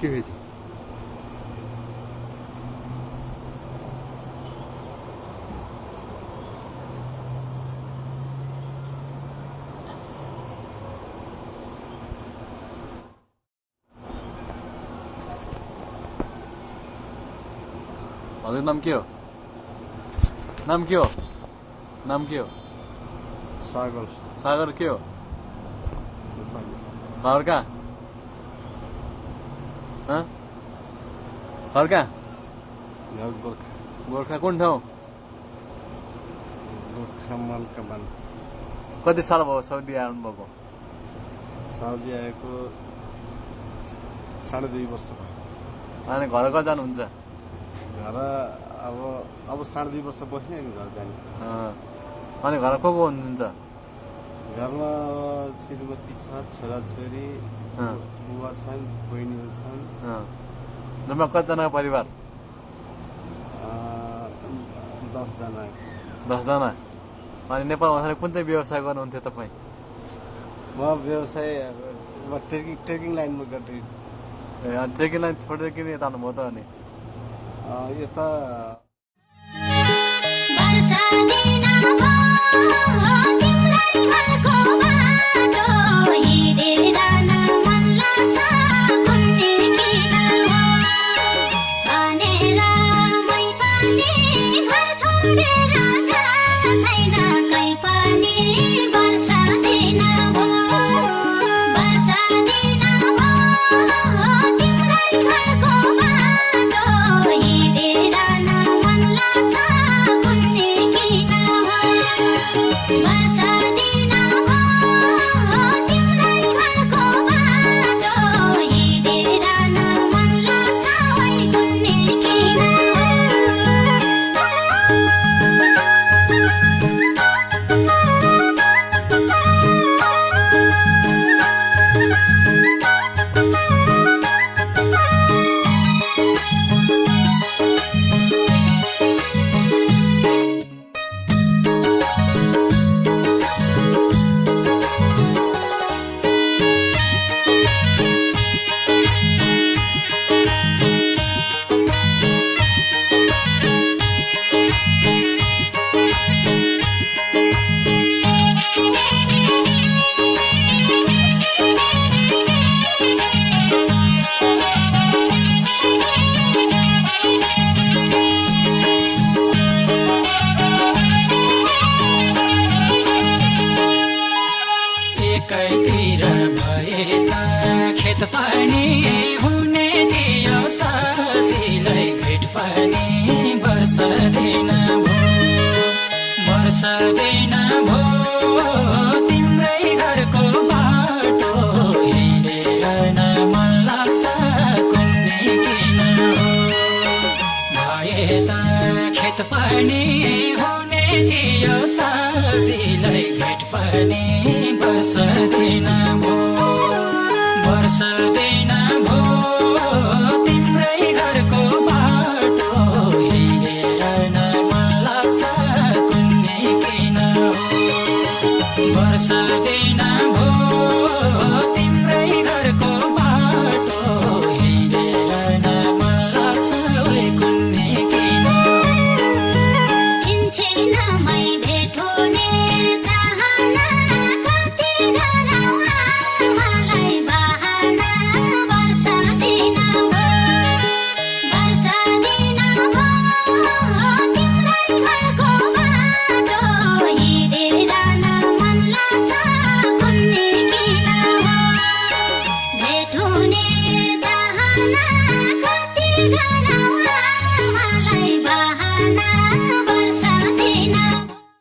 के हो हजुर नाम के हो? नाम के हो? नाम के हो? सागर। सागर के हो? घर कहाँ? घर कहाँ? गोर्खा कुन ठाउँ? कति साल भयो साउदी आउनुभएको? साउदी आएको 2.5 वर्ष भयो। अनि घर कहाँ जानुहुन्छ? घर अब 2.5 वर्ष बस्ने अनि घर जाने। अनि घर को हुनुहुन्छ? घरमा श्रीमती छ, छोराछोरी, बुवा छन्, बहिनीहरू छन्। जम्मा कतिजनाको परिवार? 10 जना। 10 जना। अनि नेपालमा कुन चाहिँ व्यवसाय गर्नुहुन्थ्यो तपाईँ? म व्यवसाय ट्रेकिङ लाइनमा गर्दै। ट्रेकिङ लाइन छोडेर किन यता आउनुभयो त? अनि यता वर्षा दिन